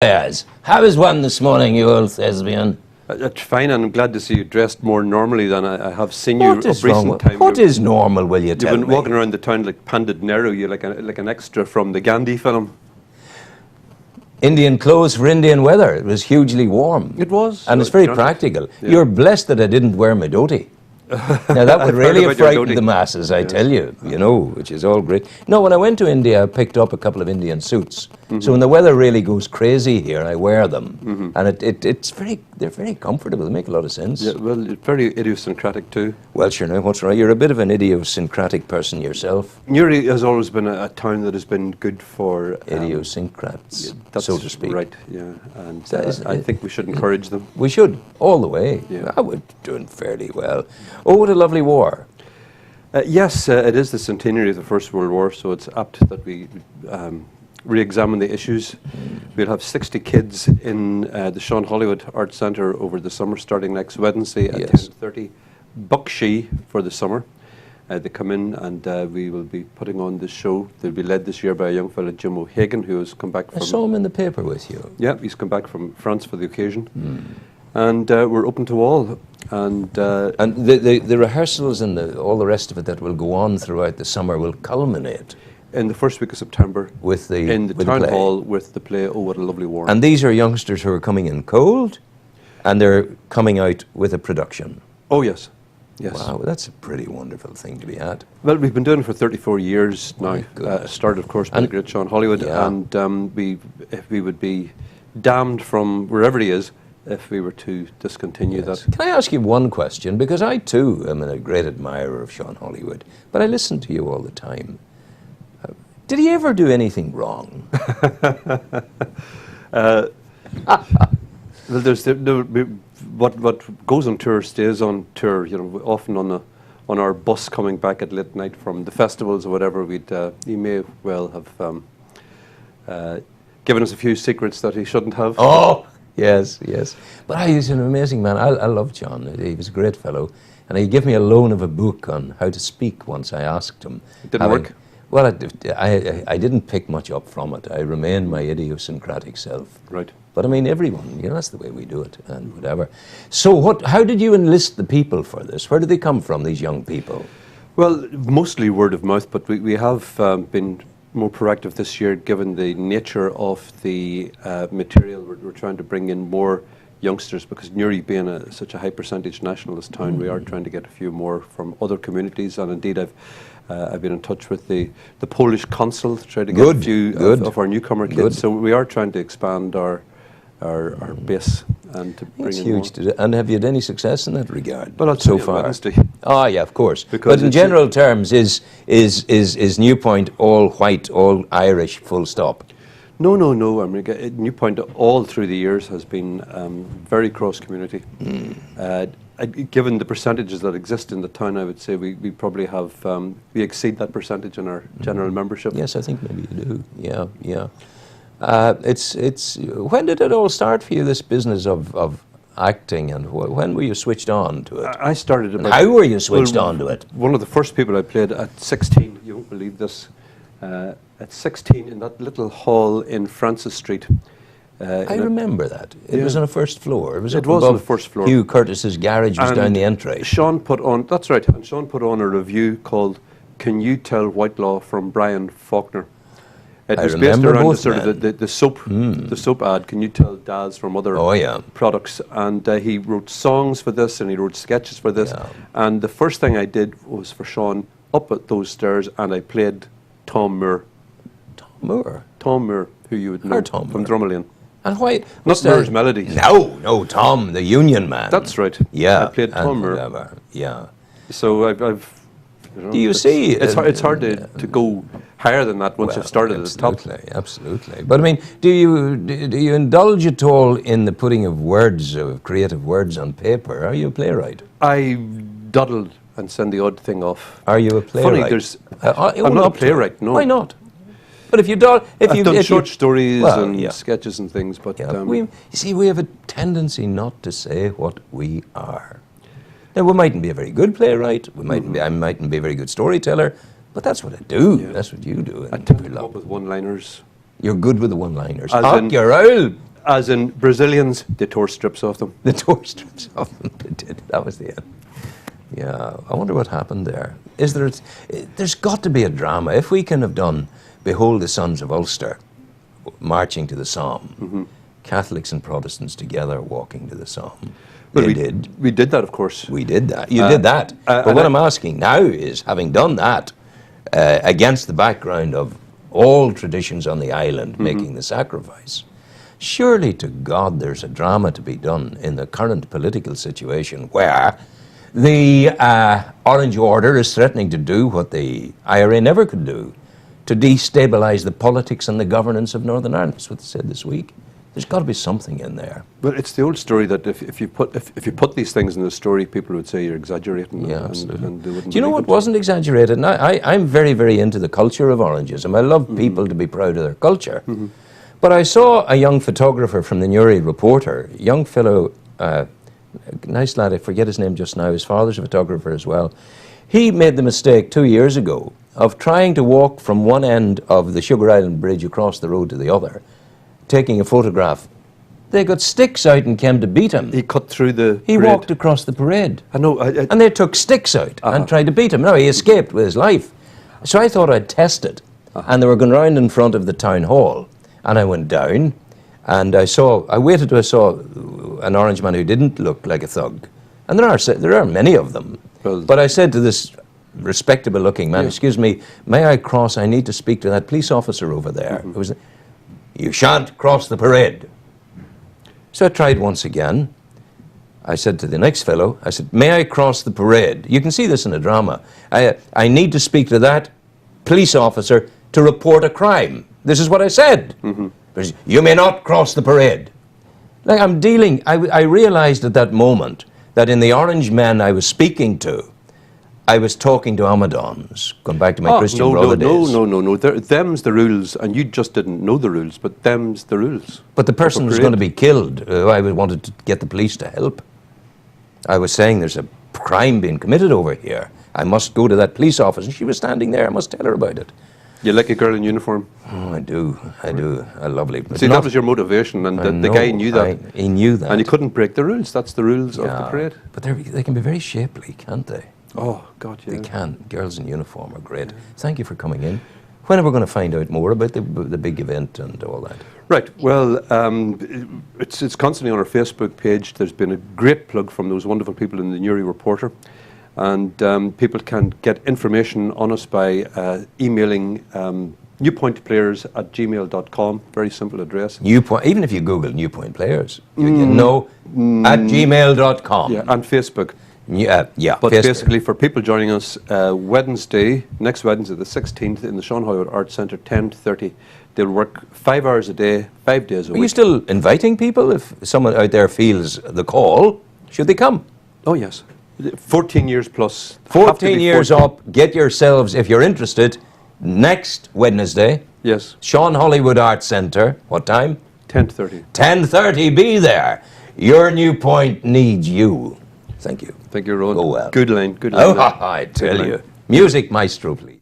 Yes. How is one this morning, you old thespian? That's fine, and I'm glad to see you dressed more normally than I have seen you What is of recent time. What is normal, will you tell me? You've been walking around the town like Pandit Nehru, you're like an extra from the Gandhi film. Indian clothes for Indian weather. It was hugely warm. It was. And it's very practical. Yeah. You're blessed that I didn't wear my dhoti. Now that would really have frightened the masses, I tell you, which is all great. No, when I went to India, I picked up a couple of Indian suits. So when the weather really goes crazy here, I wear them. And they're very comfortable, they make a lot of sense. Yeah, well, it's very idiosyncratic too. Well, sure, now, what's right? You're a bit of an idiosyncratic person yourself. Newry has always been a town that has been good for... idiosyncrats, yeah, so to speak. Right, yeah, and I think we should encourage them. We should, all the way. Yeah. We're doing fairly well. Oh, what a lovely war. Yes, it is the centenary of the First World War, so it's apt that we re-examine the issues. We'll have 60 kids in the Sean Hollywood Arts Centre over the summer, starting next Wednesday at 10:30. Buckshee for the summer. They come in and we will be putting on this show. They'll be led this year by a young fellow, Jim O'Hagan, who has come back from... I saw him in the paper with you. Yeah, he's come back from France for the occasion. And we're open to all. And the rehearsals and all the rest of it that will go on throughout the summer will culminate in the first week of September with the in the town hall with the play Oh What a Lovely War. And these are youngsters who are coming in cold, and they're coming out with a production. Oh yes, yes. Wow, that's a pretty wonderful thing to be at. Well, we've been doing it for 34 years now. Started, of course, by the great Sean Hollywood, and we would be damned from wherever he is if we were to discontinue that. Can I ask you one question? Because I too am a great admirer of Sean Hollywood, but I listen to you all the time. Did he ever do anything wrong? Well, there's what goes on tour stays on tour. You know, often on our bus coming back at late night from the festivals or whatever, he may well have given us a few secrets that he shouldn't have. Oh, yes, yes. But he's an amazing man. I loved John. He was a great fellow, and he gave me a loan of a book on how to speak once I asked him. It didn't work. Well, I didn't pick much up from it. I remained my idiosyncratic self. Right. But I mean, everyone, that's the way we do it, and whatever. So how did you enlist the people for this? Where did they come from, these young people? Well, mostly word of mouth, but we have been more proactive this year, given the nature of the material. We're trying to bring in more youngsters, because Newry being such a high percentage nationalist town, we are trying to get a few more from other communities, and indeed I've been in touch with the Polish consul to try to get a few of our newcomer kids. So we are trying to expand our base and to bring in huge more. And have you had any success in that regard? Well, so far. Wednesday. Oh yeah, of course. Because but in general terms, is Newpoint all white, all Irish, full stop? No. I mean, Newpoint all through the years has been very cross community. Given the percentages that exist in the town, I would say we probably have we exceed that percentage in our general membership. Yes, I think maybe you do. Yeah. It's when did it all start for you? This business of acting, and when were you switched on to it? I started about. How were you switched on to it? One of the first people I played at 16. You won't believe this. At 16, in that little hall in Francis Street. I remember that. It was on the first floor. It was on the first floor. Hugh Curtis's garage was down the entry. Sean put on, that's right, and Sean put on a review called "Can You Tell Whitelaw" from Brian Faulkner. It was based around the soap ad. Can you tell Daz from other products? And he wrote songs for this, and he wrote sketches for this. And the first thing I did was for Sean up at those stairs, and I played Tom Moore. Tom Moore, who you would know from Drummelane. And why? Not Moore's Melody. No, Tom, the union man. That's right. Yeah, I played Tom Moore. Yeah. So I've do you see? It's hard to go higher than that once you've started at the top. Absolutely. But I mean, do you indulge at all in the putting of words, of creative words on paper? Are you a playwright? I dawdle and send the odd thing off. Are you a playwright? Funny, I'm not a playwright. No. Why not? But if you've done short stories and sketches and things, but you see, we have a tendency not to say what we are. Now, we mightn't be a very good playwright. I mightn't be a very good storyteller, but that's what I do. Yeah. That's what you do. I tend to come up with one-liners. You're good with the one-liners. Up your owl. As in Brazilians, they tore strips off them. They tore strips off them. They did. That was the end. Yeah, I wonder what happened there. There's got to be a drama. If we can have done Behold the Sons of Ulster marching to the Somme, Catholics and Protestants together walking to the Somme. Well, we did that, of course. We did that. You did that. But what I'm asking now is, having done that, against the background of all traditions on the island making the sacrifice, surely to God there's a drama to be done in the current political situation where the Orange Order is threatening to do what the IRA never could do, to destabilise the politics and the governance of Northern Ireland. That's what they said this week. There's got to be something in there. But it's the old story that if you put these things in the story, people would say you're exaggerating. Yeah, absolutely. And they wouldn't. Do you know what wasn't exaggerated? And I'm very, very into the culture of Orangeism. I love people to be proud of their culture. But I saw a young photographer from the Newry Reporter, a young fellow, nice lad, I forget his name just now, his father's a photographer as well. He made the mistake 2 years ago of trying to walk from one end of the Sugar Island Bridge across the road to the other, taking a photograph. They got sticks out and came to beat him. He cut through the He parade. walked across the parade. I know. And they took sticks out and tried to beat him. No, he escaped with his life. So I thought I'd test it. And they were going round in front of the town hall. And I went down and I waited till I saw an orange man who didn't look like a thug. And there are many of them. Well, but I said to this respectable looking man, excuse me, may I cross? I need to speak to that police officer over there. It was, you shan't cross the parade. So I tried once again. I said to the next fellow, I said, may I cross the parade? You can see this in a drama. I need to speak to that police officer to report a crime. This is what I said. You may not cross the parade. Like I realized at that moment that in the orange men I was speaking to, I was talking to Amadons, going back to my Christian brother days. No. Them's the rules, and you just didn't know the rules, but them's the rules. But the person was going to be killed. I wanted to get the police to help. I was saying there's a crime being committed over here. I must go to that police office. And she was standing there. I must tell her about it. You like a girl in uniform? Oh, I do. Lovely. See, that was your motivation, and the guy knew that. He knew that. And he couldn't break the rules. That's the rules of the parade. But they can be very shapely, can't they? Oh, God, yeah. They can. Girls in uniform are great. Thank you for coming in. When are we going to find out more about the big event and all that? Right. Well, it's constantly on our Facebook page. There's been a great plug from those wonderful people in the Newry Reporter. And people can get information on us by emailing newpointplayers@gmail.com. Very simple address. Even if you Google New Point Players, you know at gmail.com. Yeah, and Facebook. Yeah. But Facebook. basically, for people joining us next Wednesday, the 16th, in the Sean Hoywood Arts Centre, 10 to 30, they'll work 5 hours a day, 5 days a week. Are you still inviting people? If someone out there feels the call, should they come? Oh, yes. 14 years plus. 14 years up. Get yourselves, if you're interested, next Wednesday. Yes. Sean Hoywood Arts Centre. What time? 10:30. 10:30. Be there. Your New Point needs you. Thank you. Thank you, Rowan. Go well. Good line. Oh, I tell you. Music maestro, please.